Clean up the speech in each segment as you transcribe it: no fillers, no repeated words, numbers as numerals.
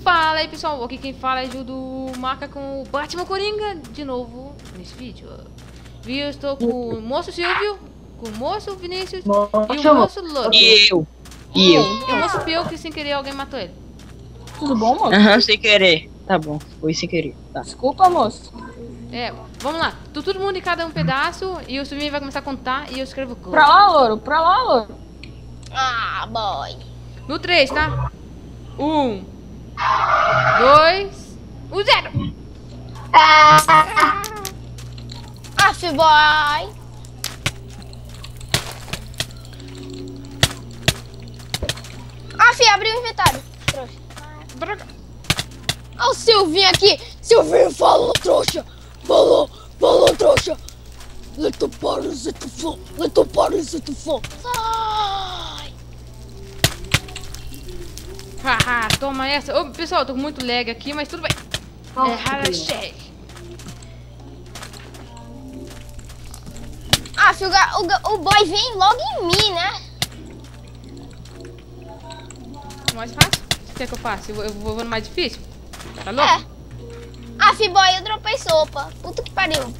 Fala aí, pessoal, aqui quem fala é Judo Marca com o Batman Coringa de novo nesse vídeo. Eu estou com o moço Silvio, com o moço Vinícius e o moço Lodo. E eu. E o moço Pio, que sem querer alguém matou ele. Tudo bom, moço? Aham, sem querer. Tá bom, foi sem querer. Tá. Desculpa, moço. É, vamos lá. Todo mundo em cada um pedaço e o Silvinho vai começar a contar e eu escrevo cor. Pra lá, louro. Pra lá, louro. Ah, boy. No 3, tá? 1, 2, 0. Aff, boy. Aff, abriu o inventário. Trouxa. Olha o Silvinho aqui. Silvinho falou, trouxa. Falou, trouxa. Little parasite fall. Sai. Haha, toma essa. Ô, pessoal, eu tô com muito lag aqui, mas tudo bem. Cheio. Aff, o boy vem logo em mim, né? Mais fácil? O que quer que eu faça? Eu vou no mais difícil? Tá louco? É. Aff, boy, eu dropei sopa. Puta que pariu.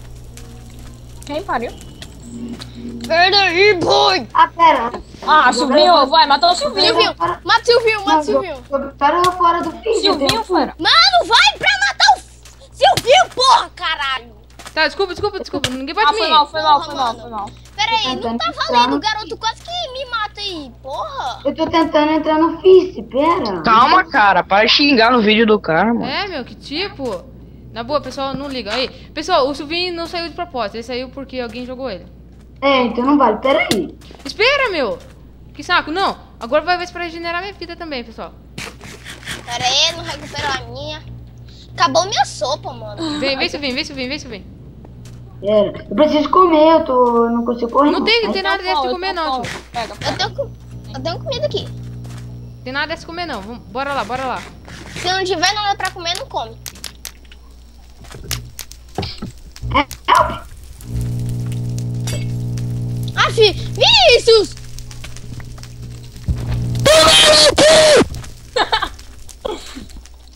Quem pariu? Pera aí, boy. Ah, pera. Ah, Silvinho, vai, matou o Silvinho. Silvinho, mata o Silvinho, mata o Silvinho. Pera fora do vídeo. Silvinho, fora. Mano, vai pra matar o Silvinho, porra, caralho. Tá, desculpa. Ninguém bate Ah, em foi mim. mal. Pera aí, não tá valendo, o garoto quase que me mata aí, porra. Eu tô tentando entrar no Fist, pera. Calma, cara. Para de xingar no vídeo do cara, mano. É, meu, que tipo? Na boa, pessoal, não liga. Aí, pessoal, o Silvinho não saiu de propósito. Ele saiu porque alguém jogou ele. É, então não vale, pera aí. Espera, meu! Que saco, não. Agora vai ver se pra regenerar minha vida também, pessoal. Pera aí, não recuperou a minha. Acabou minha sopa, mano. Vem, Silvinho. Pera, eu preciso comer, eu não consigo correr. Não tem nada desse de Então, comer, não, tio. Pega. Eu tenho comida aqui. Tem nada desse de comer, não. Bora lá. Se não tiver nada pra comer, não come. Aff, Vinícius!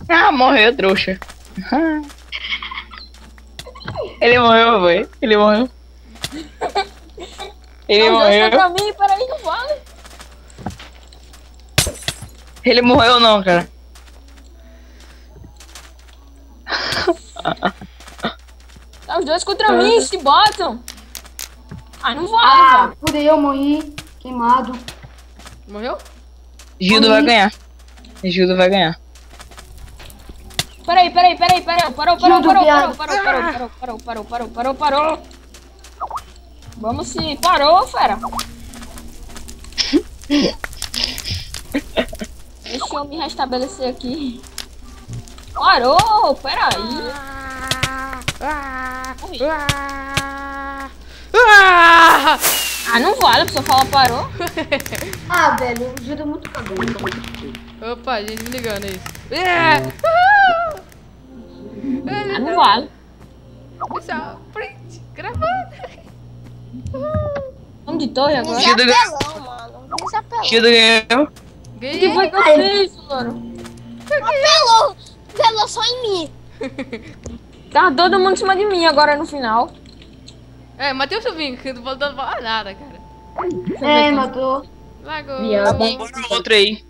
Ah, morreu, trouxa. Ele morreu, foi. Ele morreu. Não, deixa pra mim, peraí, não vale. Ele morreu não, cara. Tá os dois contra mim, se batam. Ah, não vale, velho. Fudei, eu morri, queimado. Morreu? Judo vai ganhar. Judo vai ganhar. Peraí. Parou. Vamos se... Parou, fera. Deixa eu me restabelecer aqui. Parou, peraí. Morri. Ah, não vale, a pessoa fala parou. Ah, velho, ajuda muito cagão. Opa, gente me ligando, é isso. Ah, não vale. Pessoal, print, gravando. Vamos de torre agora. Judo ganhou. Apelão, mano. Desapelão. Judo ganhou. O que Ganhei. foi que eu fiz, mano? Apelou só em mim. Tá todo mundo em cima de mim agora no final. É, matei o Silvinho, que não faltou falar nada, cara. É, matou. Largou. Viado. Bora outra aí.